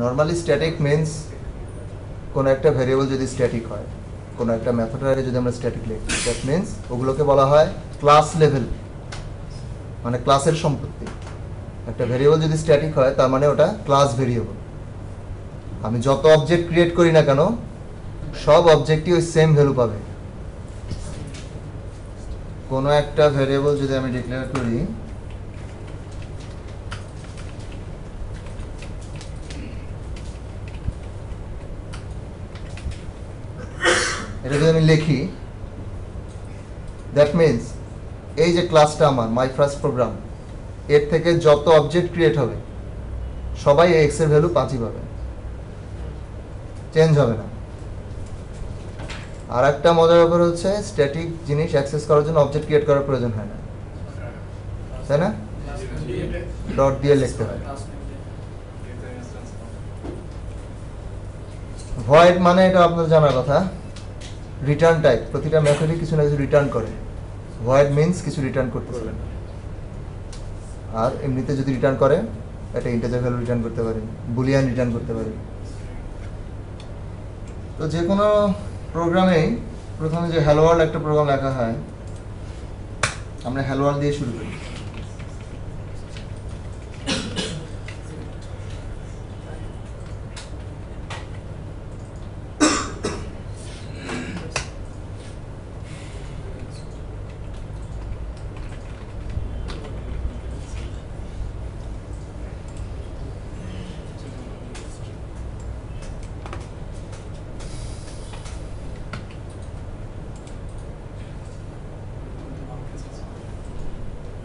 Normally static means কোনো একটা variable যদি স্ট্যাটিক হয়, কোনো একটা মেথডের আগে যদি আমরা স্ট্যাটিক লিখি, দ্যাট মিন্স ওগুলোকে বলা হয় ক্লাস লেভেল, মানে ক্লাসের সম্পত্তি। একটা ভেরিয়েবল যদি স্ট্যাটিক হয় তার মানে ওটা ক্লাস ভেরিয়েবল। আমি যত অবজেক্ট ক্রিয়েট করি না কেন সব অবজেক্টই ওই সেম ভ্যালু পাবে। কোনো একটা ভেরিয়েবল যদি আমি ডিক্লেয়ার করি, এটা যদি আমি লিখি, দ্যাট মিন্স এই যে ক্লাসটা আমার মাই ফার্স্ট প্রোগ্রাম, এর থেকে যত অবজেক্ট ক্রিয়েট হবে সবাই এই এক্স এর ভ্যালু 5ই পাবে, চেঞ্জ হবে না। আর একটা মজার ব্যাপার হচ্ছে স্ট্যাটিক জিনিস অ্যাক্সেস করার জন্য অবজেক্ট ক্রিয়েট করার প্রয়োজন হয় না, তাই না? ডট দিয়ে লিখতে হয়। ভয়েড মানে এটা আপনার জানার কথা, রিটার্ন টাইপ। প্রতিটা মেথডই কিছু না কিছু রিটার্ন করে। ভয়েড মিন্স কিছু রিটার্ন করতেছে না। আর এমনিতে যদি রিটার্ন করে একটা ইন্টিজার ভ্যালু রিটার্ন করতে পারে, বুলিয়ান রিটার্ন করতে পারে। তো যে কোনো প্রোগ্রামেই প্রথমে যে হ্যালো ওয়ার্ল্ড একটা প্রোগ্রাম লেখা হয়, আমরা হ্যালো ওয়ার্ল্ড দিয়ে শুরু করি।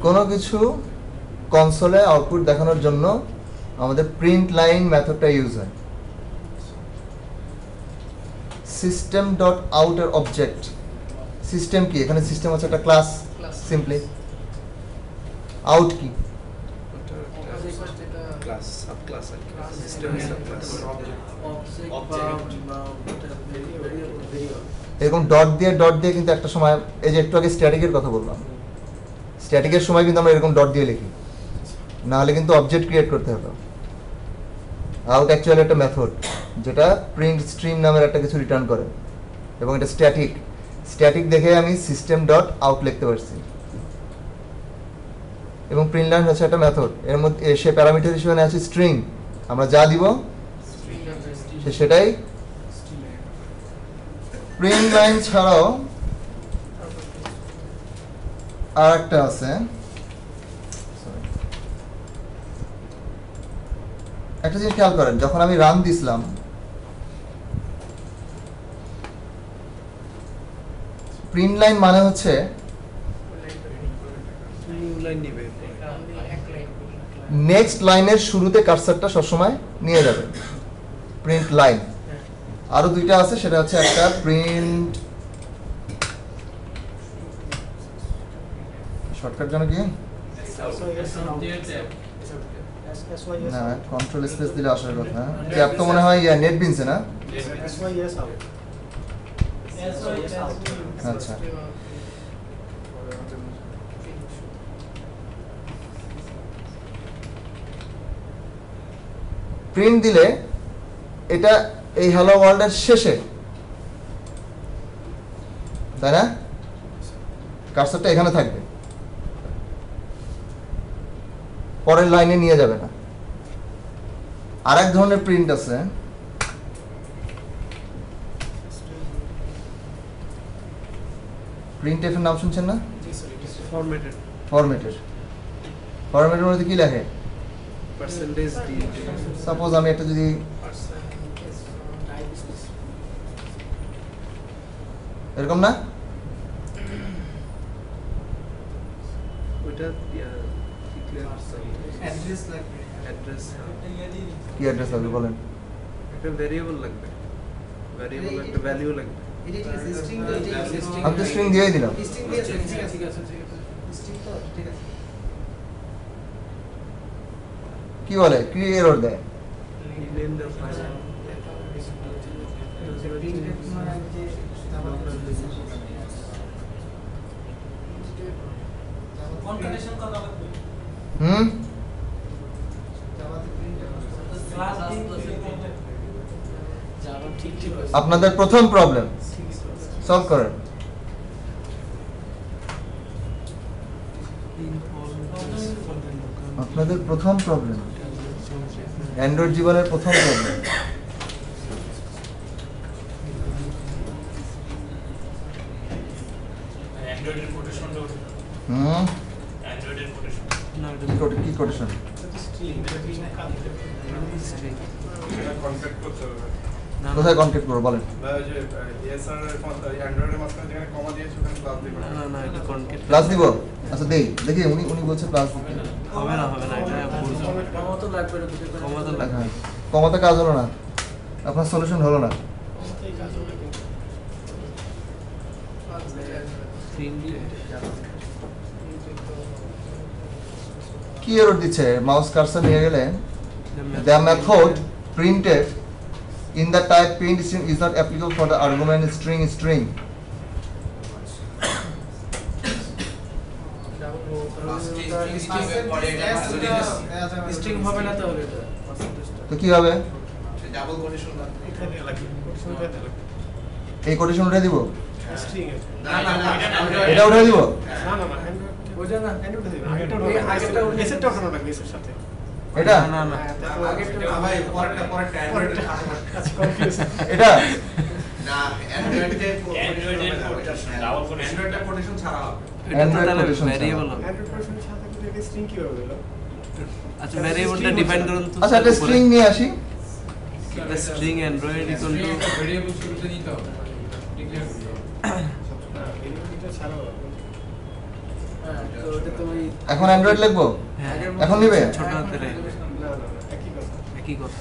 কোনো কিছু কনসোলে আউটপুট দেখানোর জন্য আমাদের প্রিন্ট লাইন মেথডটা ইউজ হয়। সিস্টেম ডট আউট এর অবজেক্ট, সিস্টেম কি? এখানে সিস্টেম হচ্ছে একটা ক্লাস, সিম্পলি। আউট কি? Class, subclass, system subclass. এরকম ডট দিয়ে কিন্তু একটা সময়, এই যে একটু আগে স্ট্যাটিকের কথা বললাম, স্ট্যাটিকের সময় কিন্তু আমরা এরকম ডট দিয়ে লিখি, না হলে কিন্তু অবজেক্ট ক্রিয়েট করতে হতো। আউট অ্যাকচুয়ালি একটা মেথড যেটা প্রিন্ট স্ট্রিম নামের একটা কিছু রিটার্ন করে, এবং এটা স্ট্যাটিক। স্ট্যাটিক দেখে আমি সিস্টেম ডট আউট লিখতে পারছি, এবং প্রিন্ট লাইন হচ্ছে একটা মেথড। এর মধ্যে সে প্যারামিটার হিসেবে আছে স্ট্রিং, আমরা যা দিব সেটাই। প্রিন্ট লাইন ছাড়াও আর একটা আছে, একটা জিনিস খেয়াল করেন, যখন আমি রান দিছিলাম প্রিন্ট লাইন মানে হচ্ছে নেক্সট লাইনের শুরুতে কার্সারটা সবসময় নিয়ে যাবে, প্রিন্ট লাইন। আরো দুইটা আছে, সেটা হচ্ছে একটা প্রিন্ট, শর্টকাট জানো কি? না, কন্ট্রোল স্পেস দিলে আসার কথা। ট্যাব তো মনে হয় নেট বিনসে না? আচ্ছা, প্রিন্ট দিলে এটা এই হ্যালো ওয়ার্ল্ডের শেষে, তাই না? কার্সারটা এখানে থাকবে, পরের লাইনে নিয়ে যাবে না। আর এক ধরনের প্রিন্ট আছে, প্রিন্ট এর নাম শুনছেন না? ফরম্যাটেড। ফরম্যাটের মধ্যে কি লেখে? Percentage D. সাপোজ আমি একটা যদি এরকম, না ওটা অ্যাড্রেস লাগবে। অ্যাড্রেস কি অ্যাড্রেস লাগবে বলেন? একটা ভেরিয়েবল লাগবে, ভেরিয়েবল একটা ভ্যালু লাগবে। আমি তো স্ট্রিং দিয়েই দিলাম। কি বলে? কি এরর দেয়? Name the file. আপনাদের প্রথম প্রবলেম সলভ করেন। আপনাদের প্রথম প্রবলেম, অ্যান্ড্রয়েড জীবনের প্রথম প্রবলেম। অ্যান্ড্রয়েডের কোটেশনটা অ্যান্ড্রয়েডের কোটেশন কি কোটেশন? কনফিগ করতে হবে। কোথায় কনফিগ করব বলেন? বা ওই যে এসআর এর অ্যান্ড্রয়েডের মাঝখানে যেখানে কমা দিয়েছে ওখানে প্লাস দিবেন। না এটা কনকেট প্লাস দিব? আচ্ছা দেই, দেখি উনি বলছে প্লাস দিতে। হবে না এটা ভুল কমা তো লাগবে হ্যাঁ, কমাতে কাজ হলো না, আপনার সলিউশন হলো না। 3D কি এরর দিচ্ছে? মাউস কার্সর নিয়ে গেলে the method printed in the type print string is not applicable for the argument string. String হবে না তাহলে এটা তো কি হবে? ডাবল কোটেশন এখানে লাগবে। কোটেশনটা লাগবে। এই কোটেশন উঠে দিব? স্ট্রিং এর। না এটা উঠে দিব? না অ্যান্ড্রয়েড ওটা না অ্যান্ড্রয়েড দিবেন। আগেরটা উঠে এসএরটা ওঠানো লাগবে এসএর সাথে। এটা না আগেরটা ভাই পরেরটা অ্যান্ড্রয়েডের আচ্ছা কনফিউজ। এটা না অ্যান্ড্রয়েডের কোটেশন ডাবল কোটেশন অ্যান্ড্রয়েডের কোটেশন ছাড়া হবে এটা তো Android তাহলে quotation ভ্যারিয়েবল হবে। অ্যান্ড্রয়েড ভার্সনের সাথে কিন্তু এটা স্ট্রিং কিভাবে হলো? আচ্ছা ভ্যারিয়েবলটা ডিফাইন করুন তো। আচ্ছা একটা স্ট্রিং নিয়ে আসি। the string android equal to variable শুরুতে নিতে হবে ডিক্লেয়ার করতে হবে। এটা ছাড়াও হবে। হ্যাঁ তো ওটা তো ওই এখন অ্যান্ড্রয়েড লিখবো? হ্যাঁ এখন নিবে? ছোট হাতের না একই কথা। একই কথা।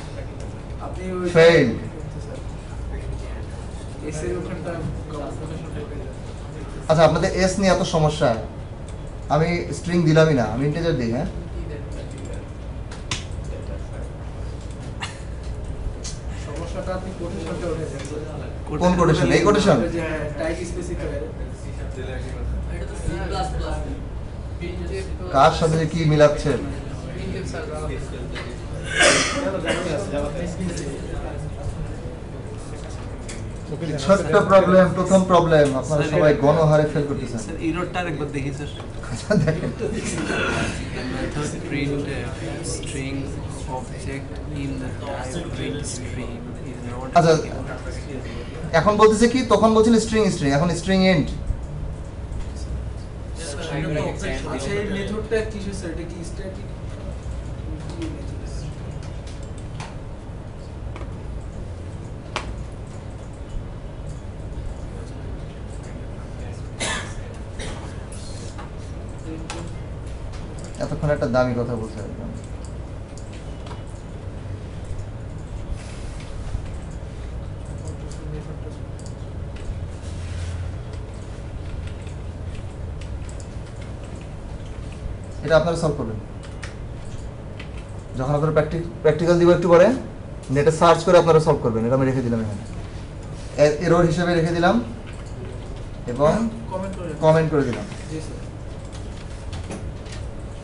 আপনি ওই ফেইল। এস এর ওখানটা আচ্ছা আপনাদের এস নিয়ে এত সমস্যা, আমি স্ট্রিং দিলামই না, আমি ইন্টিজার দিই। হ্যাঁ সমস্যাটা আপনি কোটেশনটা উঠে যান কোন কোটেশন? এই কোটেশন? যে টাইপ স্পেসিফায়ার এটা তো সি প্লাস প্লাস কার সাথে যে কি মিলাচ্ছেন? ছোট্ট প্রবলেম, প্রথম প্রবলেম, আপনারা সবাই গণহারে ফেল করতেছেন। স্যার এররটা আরেকবার দেখি স্যার। আচ্ছা দেখেন, method print string object in the type print string is not আচ্ছা এখন বলতেছে কি, তখন বলছিল স্ট্রিং, এখন স্ট্রিং এন্ড। আচ্ছা এই মেথডটা কিছু স্যার এটা কি স্ট্যাটিক এতক্ষণ একটা দামি কথা বলছে একদম। এটা আপনারা সলভ করবেন যখন আপনারা প্র্যাকটিক্যাল দিব একটু পরে, নেটে সার্চ করে আপনারা সলভ করবেন। এটা আমি রেখে দিলাম এখানে, এরর হিসেবে রেখে দিলাম এবং কমেন্ট করে দিলাম। জি স্যার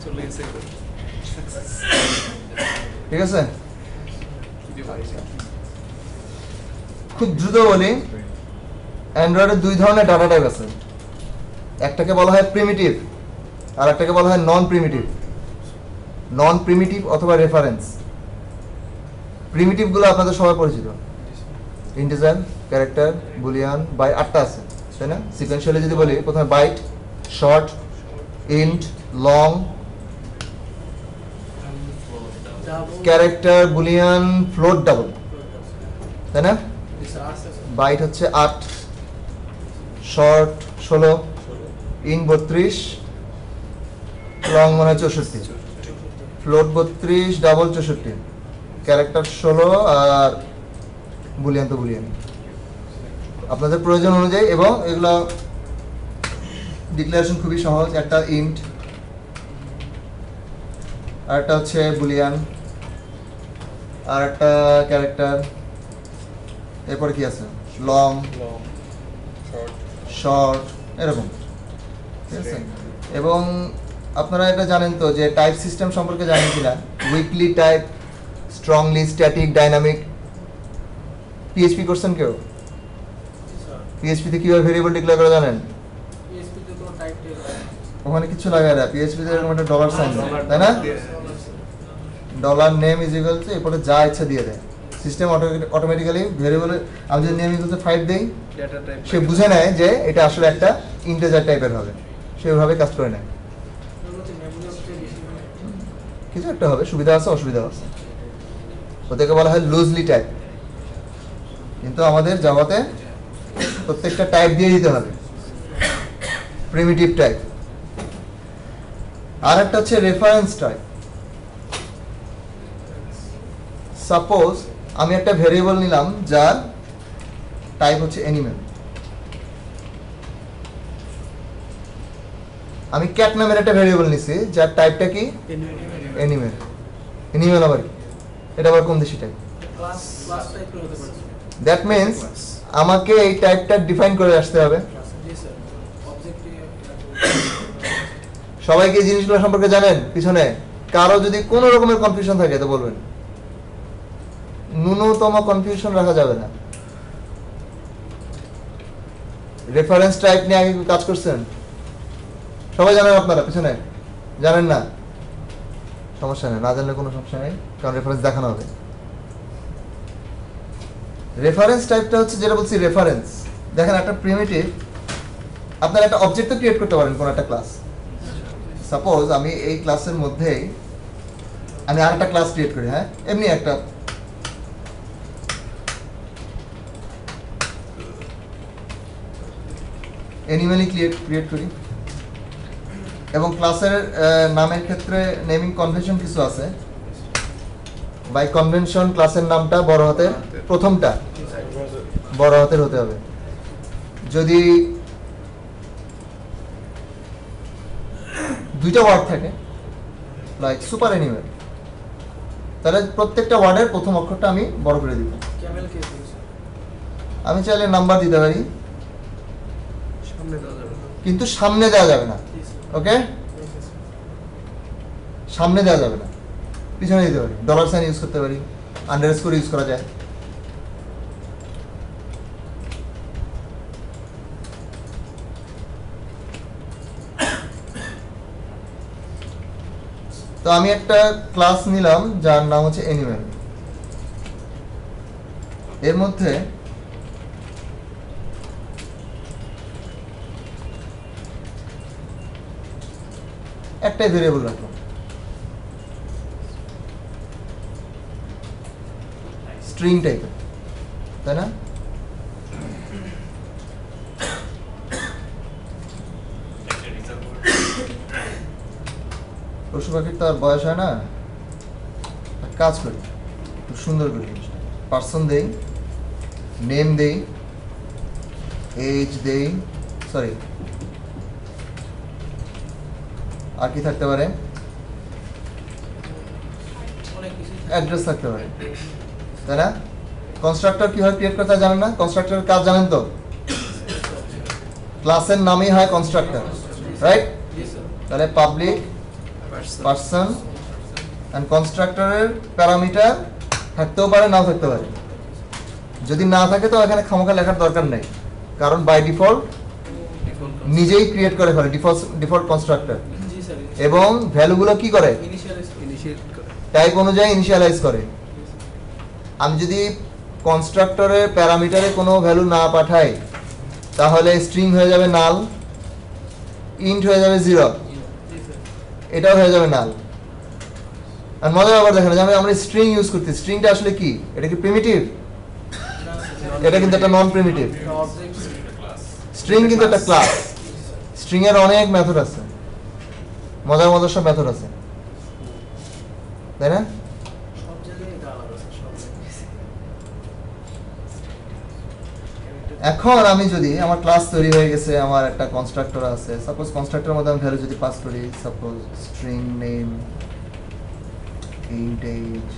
চলে গেছে। ঠিক আছে, খুব দ্রুত বলি, অ্যান্ড্রয়েডের দুই ধরনের ডাটা টাইপ আছে, একটাকে বলা হয় প্রিমিটিভ আর একটাকে বলা হয় নন প্রিমিটিভ। নন প্রিমিটিভ অথবা রেফারেন্স। প্রিমিটিভগুলো আপনাদের সবাই পরিচিত, ইন্টিজার, ক্যারেক্টার, বুলিয়ান, বাই, 8টা আছে তাই না? সিকোয়েন্সিয়ালি যদি বলি, প্রথমে byte, short, int, long, character, boolean, float, double, তাই না? বাইট হচ্ছে 8, শর্ট 16, ইন 32, লং মনে হয় 64, ফ্লোট 32, ডাবল 64, ক্যারেক্টার 16 আর বুলিয়ান তো বুলিয়ান আপনাদের প্রয়োজন অনুযায়ী। এবং এগুলো ডিক্লারেশন খুবই সহজ, একটা ইন্ট আর একটা হচ্ছে বুলিয়ান আর একটা ক্যারেক্টার, এরপরে কি আছে, লং, শর্ট, এরকম, ঠিক আছে? এবং আপনারা এটা জানেন তো যে টাইপ সিস্টেম সম্পর্কে জানেন কিনা, weekly type, strongly static dynamic. PHP করছেন কেউ? পিএইচপি তে কিভাবে ভেরিয়েবল ডিক্লেয়ার করে জানেন? PHP তে কোনো টাইপ ওখানে কিছু লাগায় না, পিএইচপি তে এরকম একটা ডলার সাইন, তাই না? Dollar name is equal to এরপরে যা ইচ্ছা দিয়ে দেয় সিস্টেম অটোমেটিক্যালি ভেরিয়েবলে। আমি যদি নেম ইকুয়াল টু 5 দেই, ডেটা টাইপ সে বুঝে নেয় যে এটা আসলে একটা ইন্টিজার টাইপের হবে, সে ওইভাবে কাজ করে নেয়। কিছু একটা হবে, সুবিধা আছে অসুবিধা আছে, ওদেরকে বলা হয় লুজলি টাইপ। কিন্তু আমাদের জাভাতে প্রত্যেকটা টাইপ দিয়ে দিতে হবে, প্রিমিটিভ টাইপ। আর একটা হচ্ছে রেফারেন্স টাইপ। সাপোজ আমি একটা ভেরিয়েবল নিলাম যার টাইপ হচ্ছে অ্যানিমেল। আমি ক্যাট নামের একটা ভেরিয়েবল নিছি যার টাইপটা কি অ্যানিমেল। অ্যানিমেল আবার কি? এটা আবার কোন দেশি টাইপ? ক্লাস টাইপের হতে পারে। দ্যাট মিন্স আমাকে এই টাইপটা ডিফাইন করে আসতে হবে। জি স্যার, অবজেক্টে সবাইকে এই জিনিসগুলো সম্পর্কে জানেন? পিছনে কারো যদি কোনো রকমের কনফিউশন থাকে তো বলবেন, ন্যূনতম কনফিউশন রাখা যাবে না। রেফারেন্স টাইপ নিয়ে আগে কাজ করছেন? সবাই জানেন? আপনারা পিছনে জানেন না? সমস্যা নেই, না জানলে কোনো সমস্যা নেই, কারণ রেফারেন্স দেখানো হবে। রেফারেন্স টাইপটা হচ্ছে যেটা বলছি রেফারেন্স। দেখেন একটা প্রিমিটিভ, আপনারা একটা অবজেক্ট ক্রিয়েট করতে পারেন কোন একটা ক্লাস। সাপোজ আমি এই ক্লাসের মধ্যেই আমি আরেকটা ক্লাস ক্রিয়েট করি, হ্যাঁ, এমনি একটা অ্যানিমালি ক্রিয়েট করি, এবং ক্লাসের নামের ক্ষেত্রে নেমিং কনভেনশন কিছু আছে। বাই কনভেনশন ক্লাসের নামটা বড় হাতের, প্রথমটা বড় হাতের হতে হবে। যদি দুইটা ওয়ার্ড থাকে লাইক সুপার অ্যানিমেল, তাহলে প্রত্যেকটা ওয়ার্ডের প্রথম অক্ষরটা আমি বড় করে দিব। ক্যামেল কে দিয়েছে? আমি চাইলে নাম্বার দিতে পারি, সামনে দেওয়া যাবে না। কিন্তু সামনে দেওয়া যাবে না। জি স্যার। ওকে, সামনে দেওয়া যাবে না, পিছনে দিতে পারি। ডলার সাইন ইউজ করতে পারি, আন্ডারস্কোর ইউজ করা যায়। তো আমি একটা ক্লাস নিলাম যার নাম হচ্ছে অ্যানিমেল। এর মধ্যে একটাই ভেরিয়েবল রাখলাম, স্ট্রিং টাইপের, তাই না? পশু পাখির তো আর বয়স হয় না, এক কাজ করি, খুব সুন্দর করে জিনিসটা পার্সন দেই, নেম দেই, এজ দেই, সরি আর কি থাকতে পারে, অনেক কিছু অ্যাড্রেস থাকতে পারে, তাই না? কনস্ট্রাক্টর কিভাবে ক্রিয়েট করতে হয় জানেন না? কনস্ট্রাক্টরের কাজ জানেন তো? ক্লাসের নামই হয় কনস্ট্রাক্টর, রাইট? জি স্যার। তাহলে পাবলিক পার্সন এন্ড কনস্ট্রাক্টরের প্যারামিটার থাকতেও পারে, নাও থাকতে পারে। যদি না থাকে তো এখানে খামোখা লেখার দরকার নেই, কারণ বাই ডিফল্ট নিজেই ক্রিয়েট করে ফেলে ডিফল্ট কনস্ট্রাক্টর, জি স্যার। এবং ভ্যালুগুলো কি করে ইনিশিয়েট করে। টাইপ অনুযায়ী ইনিশিয়ালাইজ করে। আমি যদি কনস্ট্রাক্টরের প্যারামিটারে কোনো ভ্যালু না পাঠাই তাহলে স্ট্রিং হয়ে যাবে নাল, ইন্ট হয়ে যাবে 0, এটাও হয়ে যাবে নাল। আর মজার ব্যাপার দেখেন, যে আমরা স্ট্রিং ইউজ করতে, স্ট্রিংটা আসলে কি? এটা কি প্রিমিটিভ? এটা কিন্তু একটা নন প্রিমিটিভ। অবজেক্ট স্ট্রিং কিন্তু একটা ক্লাস। স্ট্রিং এর অনেক মেথড আছে, মজার মজার সব মেথড আছে, তাই না? সব জায়গায় এটা আলাদা আছে, সব জায়গায়। এখন আমি যদি আমার ক্লাস তৈরি হয়ে গেছে, আমার একটা কনস্ট্রাক্টর আছে, সাপোজ কনস্ট্রাক্টরের মধ্যে আমি ভ্যালু যদি পাস করি, suppose string name, int age,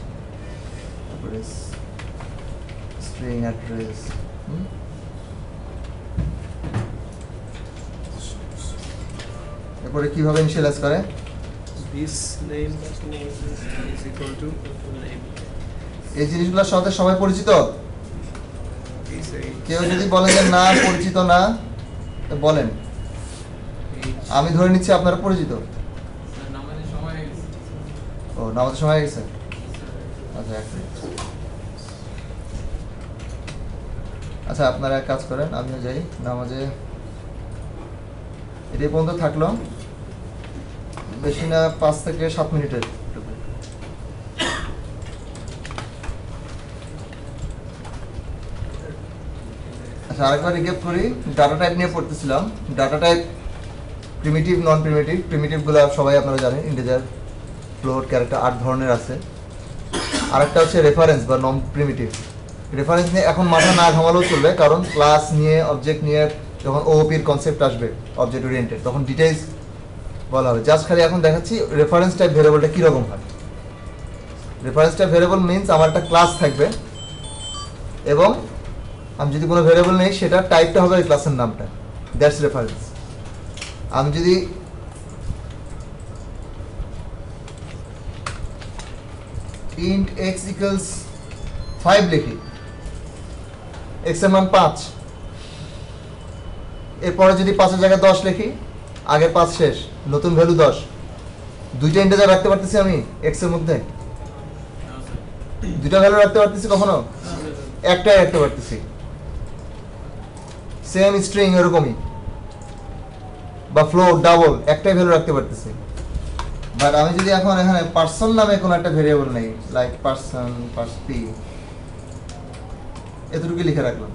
তারপরে স্ট্রিং অ্যাড্রেস, এরপরে কিভাবে ইনিশিয়ালাইজ করে? This name is equal to name. এই জিনিসগুলোর সাথে সবাই পরিচিত? কেউ যদি বলে যে না পরিচিত না, তো বলেন, আমি ধরে নিচ্ছি আপনারা পরিচিত। স্যার নামাজের সময় হয়ে গেছে। ও নামাজের সময় হয়ে গেছে, আচ্ছা এক মিনিট। আচ্ছা আপনারা এক কাজ করেন, আমিও যাই নামাজে। এটাই পর্যন্ত থাকলো, বেশি না 5 থেকে 7 মিনিটের। আচ্ছা আরেকবার রিক্যাপ করি, ডাটা টাইপ নিয়ে পড়তেছিলাম। Data type primitive, non primitive. প্রিমিটিভগুলো সবাই আপনারা জানেন, ইন্টিজার, ফ্লোট, ক্যারেক্টার 8 ধরনের আছে। আরেকটা হচ্ছে রেফারেন্স বা নন প্রিমিটিভ। রেফারেন্স নিয়ে এখন মাথা না ঘামালেও চলবে, কারণ ক্লাস নিয়ে, অবজেক্ট নিয়ে যখন ওওপির কনসেপ্ট আসবে, অবজেক্ট ওরিয়েন্টেড, তখন ডিটেইলস বলা হবে। জাস্ট খালি এখন দেখাচ্ছি রেফারেন্স টাইপ ভেরিয়েবলটা কীরকম হয়। রেফারেন্স টাইপ ভেরিয়েবল মিনস আমার একটা ক্লাস থাকবে, এবং আমি যদি কোনো ভেরিয়েবল নেই, সেটা টাইপটা হবে ওই ক্লাসের নামটা, দ্যাটস রেফারেন্স। আমি যদি int x equals 5 লিখি, x এর মান 5, এরপরে যদি 5 এর জায়গায় 10 লিখি, আগের 5 শেষ, নতুন ভ্যালু 10, দুইটা ইন্টিজার রাখতে পারতেছি আমি x এর মধ্যে? দুইটা ভ্যালু রাখতে পারতেছি কখনো? একটাই রাখতে পারতেছি। সেম স্ট্রিং এরকমই, বা ফ্লোট, ডাবল, একটাই ভ্যালু রাখতে পারতেছি। বাট আমি যদি এখন এখানে পার্সন নামে কোনো একটা ভেরিয়েবল নেই, লাইক পার্সন, পি, এতটুকু লিখে রাখলাম।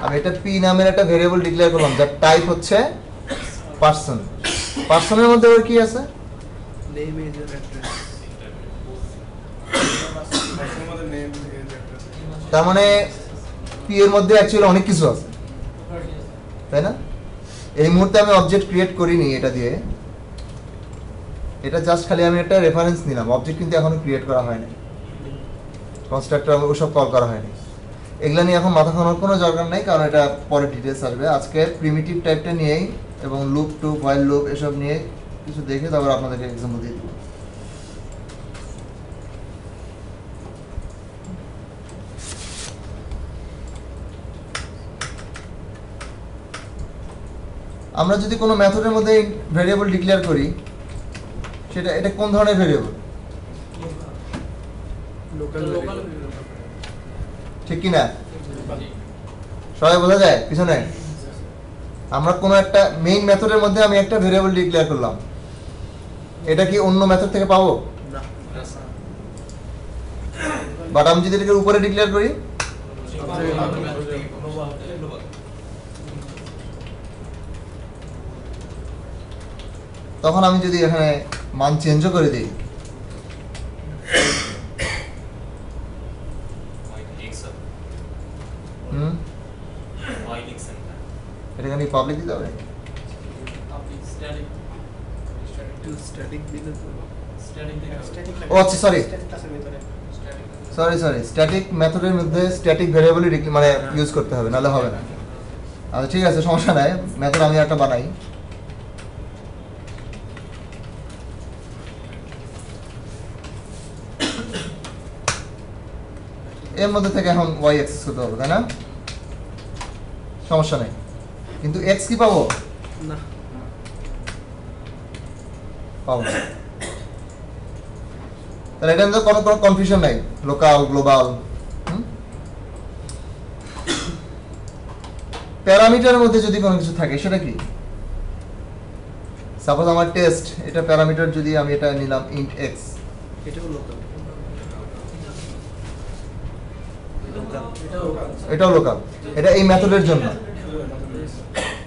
আমি এটা পি নামের একটা ভেরিয়েবল ডিক্লেয়ার করলাম, যার টাইপ হচ্ছে পার্সন। পার্সনের মধ্যে ওর কি আছে? নেম, এজ আর অ্যাড্রেস। আমাদের নেম এজ অ্যাড্রেস। তার মানে পি এর মধ্যে অ্যাকচুয়ালি অনেক কিছু আছে, তাই না? এই মুহূর্তে আমি অবজেক্ট ক্রিয়েট করিনি এটা দিয়ে, এটা জাস্ট খালি আমি একটা রেফারেন্স নিলাম। অবজেক্ট কিন্তু এখনো ক্রিয়েট করা হয়নি, কনস্ট্রাক্টর ওসব কল করা হয়নি। এগুলা নিয়ে এখন মাথা ঘামানোর কোনো দরকার নেই, কারণ এটা পরে ডিটেলস আসবে। আজকে প্রিমিটিভ টাইপটা নিয়েই এবং লুপ টু হোয়াইল লুপ এসব নিয়ে কিছু দেখে তারপর আপনাদেরকে এক্সাম্পল দিয়ে দেবো। আমরা যদি কোনো মেথডের মধ্যে ভেরিয়েবল ডিক্লেয়ার করি, সেটা এটা কোন ধরনের ভেরিয়েবল? লোকাল ঠিক কি না? সবাই বোঝা যায় পিছনে? আমরা কোনো একটা মেইন মেথডের মধ্যে আমি একটা ভেরিয়েবল ডিক্লেয়ার করলাম, এটা কি অন্য মেথড থেকে পাবো? না। বাট আমি যদি এটাকে উপরে ডিক্লেয়ার করি, তখন আমি যদি এখানে মান চেঞ্জও করে দিই, এটা কি পাবলিক দিতে হবে? টু স্ট্যাটিক দিলে তো ও আচ্ছা, সরি, স্ট্যাটিক মেথডের মধ্যে স্ট্যাটিক ভেরিয়েবলই মানে ইউজ করতে হবে, নাহলে হবে না। আচ্ছা ঠিক আছে, সমস্যা নাই, মেথড আমি একটা বানাই। এর মধ্যে থেকে এখন ওয়াই অ্যাক্সেস করতে হবে, তাই না? সমস্যা নেই, কিন্তু এক্স কি পাবো? না। পাবো না। তাহলে এটা কোনো কোনো কনফিউশন নাই, লোকাল, গ্লোবাল। প্যারামিটারের মধ্যে যদি কোনো কিছু থাকে, সেটা কি? সাপোজ আমার টেস্ট, এটা প্যারামিটার, যদি আমি এটা নিলাম ইন্ট এক্স, এটাও লোকাল। এটাও লোকাল, এটা এই মেথডের জন্য।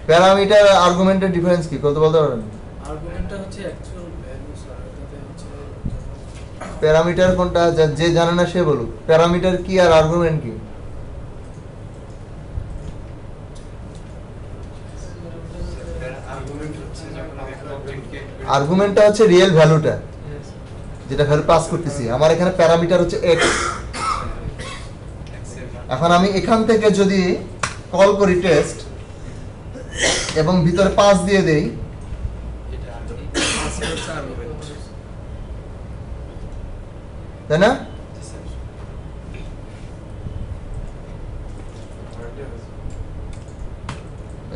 প্যারামিটার আর্গুমেন্টের ডিফারেন্স কি বলতে পারবেন? আর্গুমেন্টটা হচ্ছে অ্যাকচুয়াল ভ্যালু স্যার, এটাতে হচ্ছে প্যারামিটার কোনটা, যে জানে না সে বলুক। প্যারামিটার কি আর আর্গুমেন্ট কি? আর্গুমেন্টটা হচ্ছে রিয়েল ভ্যালুটা, যেটা ভ্যালু পাস করতেছি। আমার এখানে প্যারামিটার হচ্ছে এক্স। এখন আমি এখান থেকে যদি কল করি টেস্ট এবং ভিতরে পাস দিয়ে দেই, তাই না?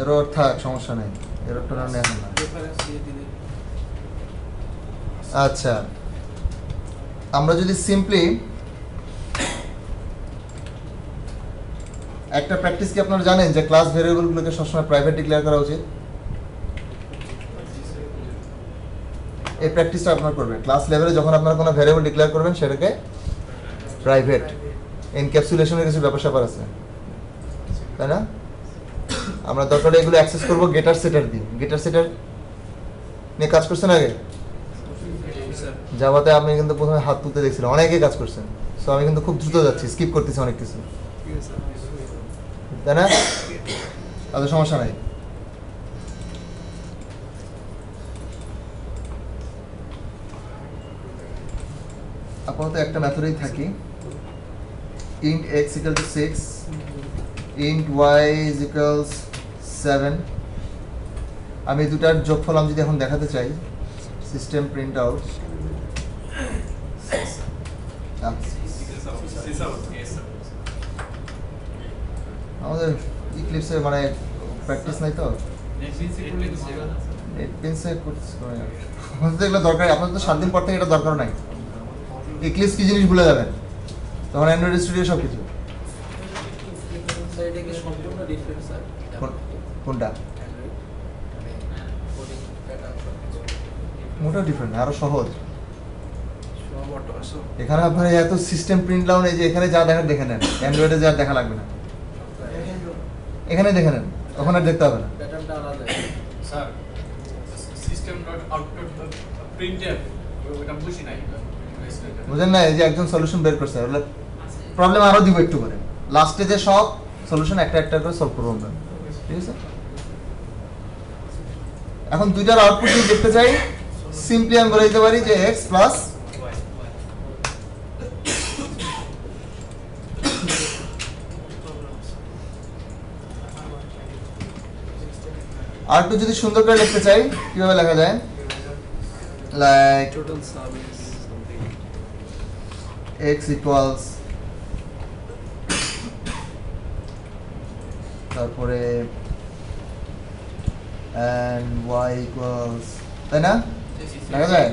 এরর থাক, সমস্যা নেই, এররটা না এখন না। রেফারেন্স দিয়ে দিলে আচ্ছা, আমরা যদি সিম্পলি একটা প্র্যাকটিস কি আপনারা জানেন যে ক্লাস ভেরিয়েবলগুলোকে সবসময় প্রাইভেট ডিক্লেয়ার করা উচিত? এই প্র্যাকটিসটা আপনারা করবেন ক্লাস লেভেলে, যখন আপনারা কোনো ভেরিয়েবল ডিক্লেয়ার করবেন সেটাকে প্রাইভেট। এনক্যাপসুলেশনের কিছু ব্যাপার স্যাপার আছে, তাই না? আমরা দরকার এগুলো অ্যাক্সেস করবো গেটার সেটার দিয়ে। গেটার সেটার নিয়ে কাজ করছেন আগে জাভাতে? আমি কিন্তু প্রথমে হাত তুলতে দেখছিলাম, অনেকে কাজ করছেন। সো আমি কিন্তু খুব দ্রুত যাচ্ছি, স্কিপ করতেছি অনেক কিছু, তাই না? তাদের সমস্যা নাই। আপাতত একটা মেথডেই থাকি, int x equal to 6, int y is equals 7। আমি দুটার যোগফল আমি যদি এখন দেখাতে চাই, সিস্টেম প্রিন্ট আউট, আমাদের ইক্লিপসে মানে প্র্যাকটিস নাই তো, নেটবিনসে করছি আমাদের তো এগুলো দরকার। আপনাদের তো 7 দিন পর থেকে এটা দরকার নাই। ইক্লিপস কি জিনিস ভুলে যাবেন তখন অ্যান্ড্রয়েড স্টুডিও সব কিছু। স্যার এটা কি সম্পূর্ণ ডিফারেন্স স্যার? কোনটা? কোডিং প্যাটার্ন সবকিছু মোটেও ডিফারেন্ট, আরো সহজ। সব অটো আসো এখানে আপনার এত সিস্টেম প্রিন্ট ডাউন, এই যে এখানে যা দেখেন দেখে নেন, অ্যান্ড্রয়েডে যা দেখা লাগবে না, এখানে দেখে নেন, তখন আর দেখতে হবে না। প্যাটার্নটা আলাদা। Sir system dot output printf ওটা বুঝি নাই। বুঝেন না? এই যে একজন সলিউশন বের করছে, প্রবলেম আরো দিব একটু করে, লাস্টে যে সব সলিউশন একটা একটা করে সলভ করবো আমরা, ঠিক আছে? এখন দুইটার আউটপুট যদি দেখতে চাই, সিম্পলি আমি বলে দিতে পারি যে এক্স প্লাস আর একটু যদি সুন্দর করে লিখতে চাই, কিভাবে লেখা যায়? Like total some is something x equals, তারপরে and y equals, তাই না? লেখা যায়?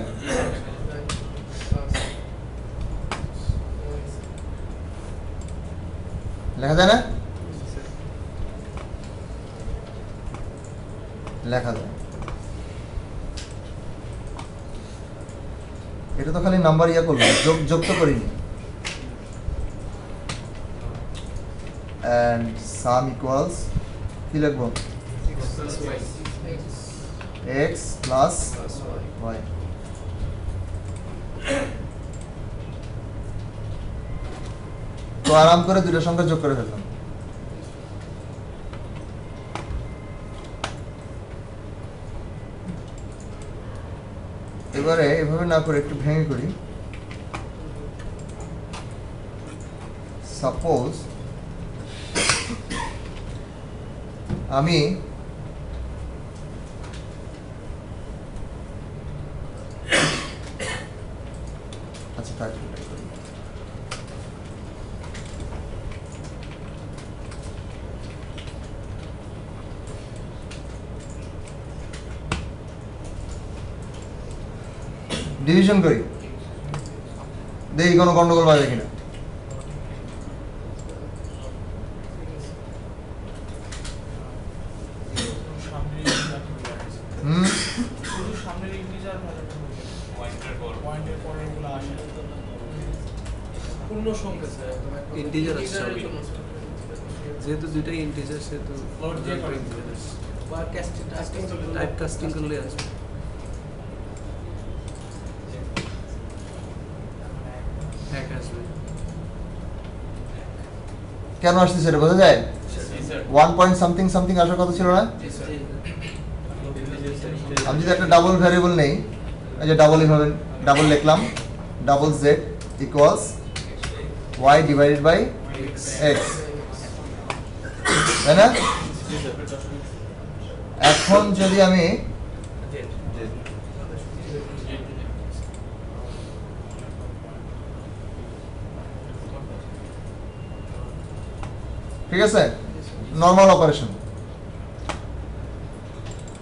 লেখা যায় না? লেখা যায়। এটা তো খালি নাম্বার ইয়া করলাম, যোগ তো করিনি। and sum equals কি লিখবো? x plus y। তো আরাম করে দুটো সংখ্যা যোগ করে ফেললাম। এবারে এভাবে না করে একটু ভেঙে করি। সাপোজ আমি আচ্ছা থাক, ডিভিশন করি, দেখি কোনো গন্ডগোল বাজে কিনা। পূর্ণ সংখ্যা স্যার, একদম একটা Integer আছে integer সবই। জন্য, যেহেতু দুইটাই ইন্টিজার সেহেতু Float দিয়ে করে দিতে বা কাস্টিং টাইপ কাস্টিং করলে আসবে। এক আসবে। কেন আসছে সেটা বোঝা যায়? 1 পয়েন্ট সামথিং সামথিং আসার কথা ছিল না? আমি যদি একটা ডাবল ভ্যারিয়েবল নেই, এই যে ডাবল এভাবে ডাবল লিখলাম, double z equals y divided by x, তাই না? এখন যদি আমি ঠিক আছে, নর্মাল অপারেশন,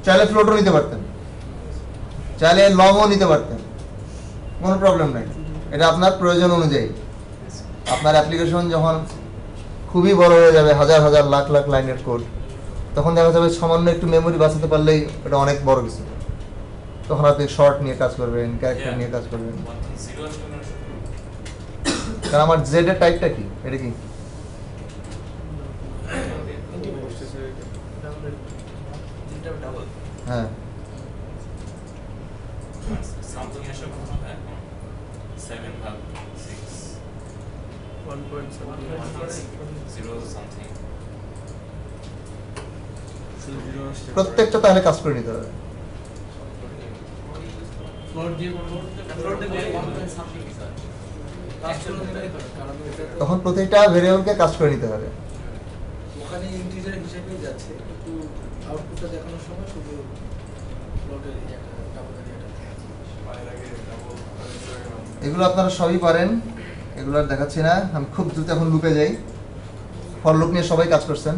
চাইলে ফ্লোটও নিতে পারতেন, চাইলে লংও নিতে পারতেন, কোনো প্রবলেম নাই। এটা আপনার প্রয়োজন অনুযায়ী। আপনার অ্যাপ্লিকেশন যখন খুবই বড় হয়ে যাবে, হাজার হাজার লাখ লাখ লাইনের কোড, তখন দেখা যাবে সামান্য একটু মেমোরি বাঁচাতে পারলেই এটা অনেক বড় কিছু। তখন আপনি শর্ট নিয়ে কাজ করবেন, ক্যারেক্টার নিয়ে কাজ করবেন। কারণ আমার জেড এর টাইপটা কি, এটা কি হ্যাঁ something এসব হবে এখন 7 ভাগ 6 0 something প্রত্যেকটা তাহলে কাজ করে নিতে হবে। ফ্লোট দিয়ে করবো ফ্লোট দিয়ে 1 সামথিং স্যার কাজ করে নিলেই হবে, কারণ এটা তো তখন প্রতিটা ভেরিয়েবলকে কাজ করে নিতে হবে। ওখানে ইন্টিজার হিসেবেই যাচ্ছে, কিন্তু আউটপুটটা দেখানোর সময় শুধু ফ্লোটের একটা ডাবল এটা এগুলো আপনারা সবই পারেন, এগুলো আর দেখাচ্ছি না। আমি খুব দ্রুত এখন লুপে যাই। ফর লুপ নিয়ে সবাই কাজ করছেন।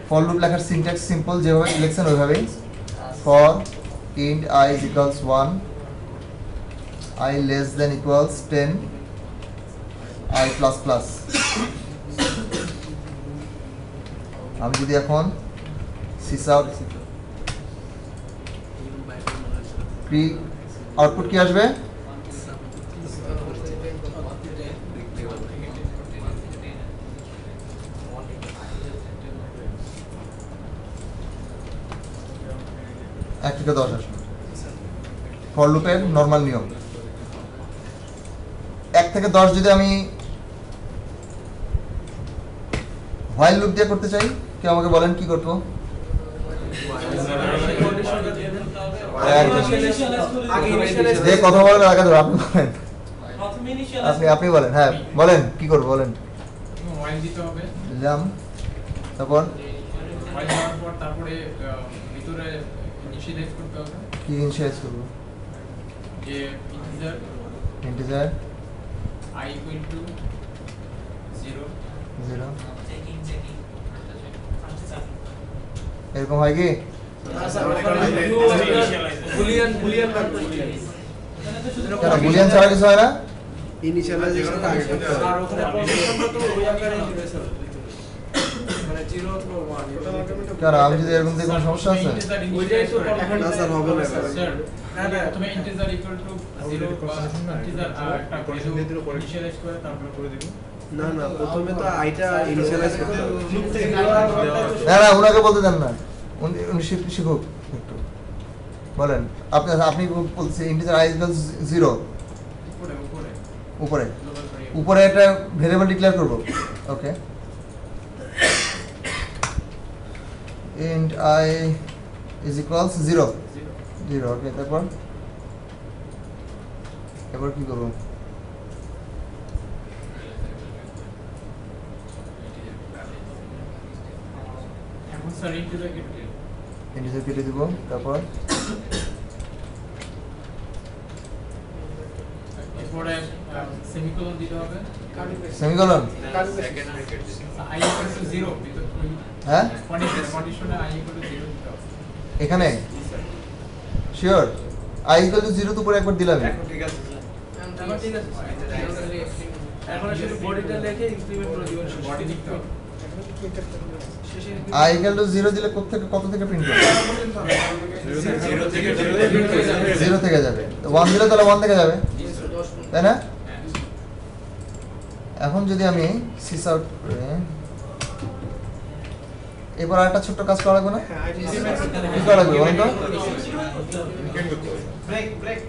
ফর লুপ লেখার সিনট্যাক্স সিম্পল, যেভাবে লিখছেন ওইভাবেই। For int I is equals 1, I less than equals 10, I plus plus। আমি যদি এখন sysout কি আউটপুট কি আসবে? এক থেকে 10 আসবে। ফর লুপের নর্মাল নিয়ম। 1 থেকে 10 যদি আমি হোয়াইল লুপ দিয়ে করতে চাই, কেউ আমাকে বলেন কি করবো? যে কথা বলেন আগে ধরো, আপনি বলেন, আপনি বলেন, হ্যাঁ বলেন কি করবো বলেন। ওয়াইল দিতে হবে, দিলাম, তারপর ওয়াইল দেওয়ার পর তারপরে ভিতরে ইনিশিয়ালাইজ করতে হবে কি ইনিশিয়ালাইজ করবো? যে integer I equal to 0 0 checking এরকম হয় কি? বুলিয়ান লাগবে, কেন বুলিয়ান ছাড়া কিছু হয় না? ইনিশিয়ালাইজেশন আগে করতে হবে। আর ওখানে পজিশনটা তো ওই আকারে দিবে স্যার, মানে 0 অথবা 1 কেন আমি যদি এরকম দিয়ে কোনো সমস্যা আছে? ওইটাই তো এখন না স্যার হবে না স্যার। স্যার না না প্রথমে ইন্টিজার ইকুয়াল টু 0 ইন্টিজার একটা ইনিশিয়ালাইজ করে তারপর করে দিব। না না, প্রথমে তো আইটা ইনিশিয়ালাইজ করতে হবে। না না, ওনাকে বলতে দেন না, উনি শিখুক একটু। বলেন আপনি আপনি বলছে ইন্টিজার i ইকুয়ালস 0, উপরে উপরে উপরে গ্লোবাল ভেরিয়েবল উপরে একটা ভেরিয়েবল ডিক্লেয়ার করব। ওকে, int I is equals 0 0। ওকে, তারপর এবার কি করব? এখন স্যার ইন্টিজার ইন্টিজার কেটে দিব, তারপর এরপরে সেমিকোলন দিতে হবে, সেমিকোলন। I equal to 0 হ্যাঁ কন্ডিশনে I equal to 0 দিতে হবে। এখানে শিওর i ইকুয়াল টু 0 তো উপরে একবার দিলাম। এখন ঠিক আছে স্যার। এখন ঠিক আছে, এখন শুধু বডিটা লিখে ইনক্রিমেন্ট করে দিবেন, বডি লিখতে হবে। শেষে i ইকুয়াল টু 0 দিলে কত থেকে প্রিন্ট করবে? 0 থেকে যাবে। তো 1 দিলে তাহলে 1 থেকে যাবে, 10 তাই না? এখন যদি আমি সিস আউট করে এবার আরেকটা ছোট্ট কাজ করা লাগবে না? কি করা লাগবে বলেন তো? Break break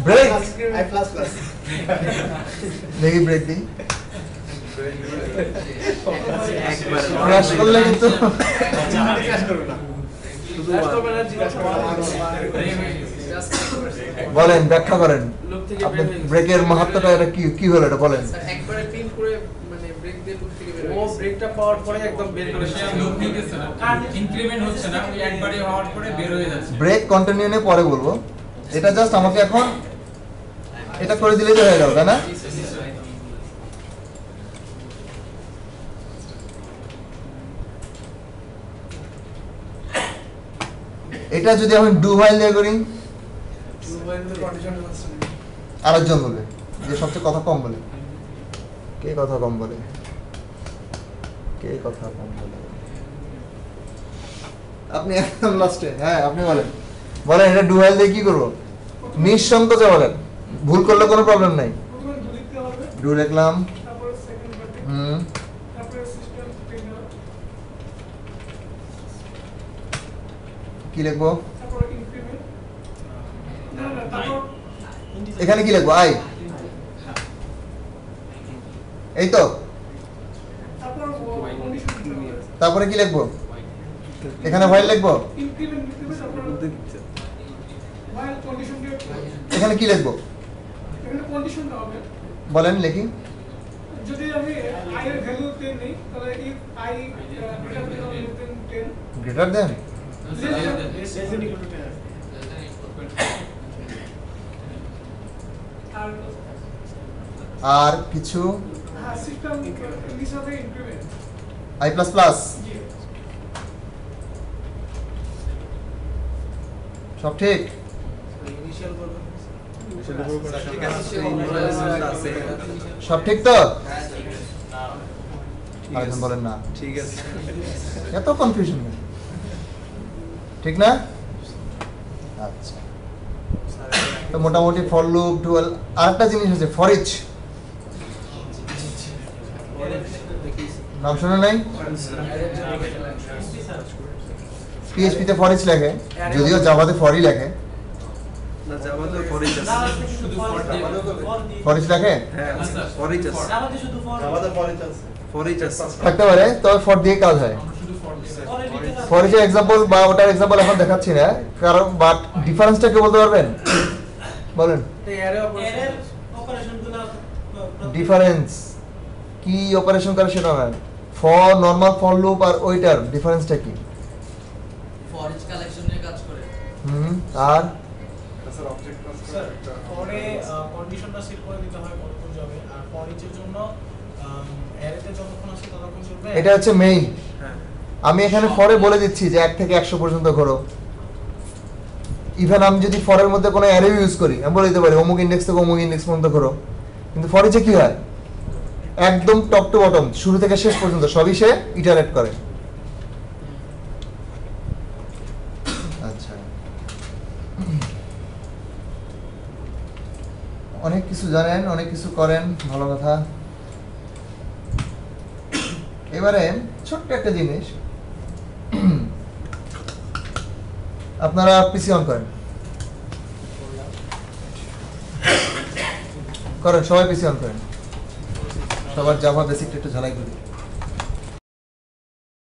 break, I plus plus দেখি ব্রেক দিই। একবার ক্র্যাশ করলে কিন্তু ক্র্যাশ করবে না, শুধু বলেন, ব্যাখ্যা করেন লুপ থেকে আপনি বের হয়ে গেছে। ব্রেকের মাহাত্ম্যটা এটা কি হলো এটা বলেন। স্যার একবারে পিন করে মানে ব্রেক দিয়ে লুপ থেকে বের হয়ে গেছে। ও ব্রেকটা পাওয়ার পরে একদম বের করে সে লুপ নিতেছে না, ইনক্রিমেন্ট হচ্ছে না, ওই একবারে হওয়ার পরে বের হয়ে যাচ্ছে। ব্রেক কন্টিনিউ নিয়ে পরে বলবো, এটা জাস্ট আমাকে এখন এটা করে দিলেই তো হয়ে গেল, তাই না? এটা যদি আমি ডু হোয়াইল দিয়ে করি কন্ডিশন আরেকজন বলবে যে সবচেয়ে কথা কম বলে। কে কথা কম বলে? কে কথা কম বলে? আপনি একদম লাস্টে। হ্যাঁ আপনি বলেন, বলেন এটা ডু হোয়াইল দিয়ে কি করবো? নিঃসংকোচে বলেন, ভুল করলে কোনো প্রবলেম নাই। ডু লিখলাম, কি লিখবো এখানে? কি লিখবো? আই, এই তো। তারপরে কি লিখবো? এখানে হোয়াইল লিখবো। এখানে কি লিখবো বলেন, লিখি। যদি আমি i এর ভ্যালু 10 নেই তাহলে if i গ্রেটার দেন আর কিছু সিস্টেম ইংলিশ হবে ইনক্রিমেন্ট আই প্লাস প্লাস সব ঠিক? ইনিশিয়াল করবেন সব ঠিক তো? হ্যাঁ আরেকজন বলেন না, ঠিক আছে। এত কনফিউশন ঠিক না? আচ্ছা, তো মোটামুটি ফর লুপ, ডুয়াল। আরেকটা জিনিস আছে ফর ইচ, নাম শুনে নাই? পিএইচপি তে ফর ইচ লেখে, যদিও জাভাতে ফরই লেখে। না জাভাতে ফর ইচ আছে। শুধু ফর দিয়ে ফর ইচ লেখে হ্যাঁ ফর ইচ আছে। জাভাতে শুধু ফর ফর ইচ আছে। থাকতে পারে, তবে ফর দিয়ে কাজ হয়। ফর ইচের এক্সাম্পল বা ওটার এক্সাম্পল এখন দেখাচ্ছি না, কারণ বাট ডিফারেন্সটা কি বলতে পারবেন? বলেন অ্যারে এরর অপারেশনগুলো ডিফারেন্স কি অপারেশন করে সেটা না। ফর নরমাল ফর লুপ আর ওইটার ডিফারেন্সটা কি? ফর ইচ কালেকশন নিয়ে কাজ করে। আর স্যার অবজেক্ট ক্লাস স্যার পরে কন্ডিশনটা সেট করে দিতে হয় কতক্ষণ যাবে, আর ফর ইচের জন্য অ্যারেতে যতক্ষণ আছে ততক্ষণ চলবে। এটা হচ্ছে মেইন। হ্যাঁ আমি এখানে ফরে বলে দিচ্ছি যে 1 থেকে 100 পর্যন্ত ঘোরো। ইভেন আমি যদি ফরের মধ্যে কোনো অ্যারে ইউজ করি, আমি বলে দিতে পারি অমুক ইনডেক্স থেকে অমুক ইনডেক্স পর্যন্ত ঘোরো। কিন্তু ফর ইচে কি হয়? একদম টপ টু বটম, শুরু থেকে শেষ পর্যন্ত সবই সে ইটারেট করে। আচ্ছা, অনেক কিছু জানেন, অনেক কিছু করেন, ভালো কথা। এবারে ছোট্ট একটা জিনিস, আপনারা পিসি অন করেন, সবাই পিসি অন করেন, সবার জাভা বেসিকটা একটু ঝালাই করি।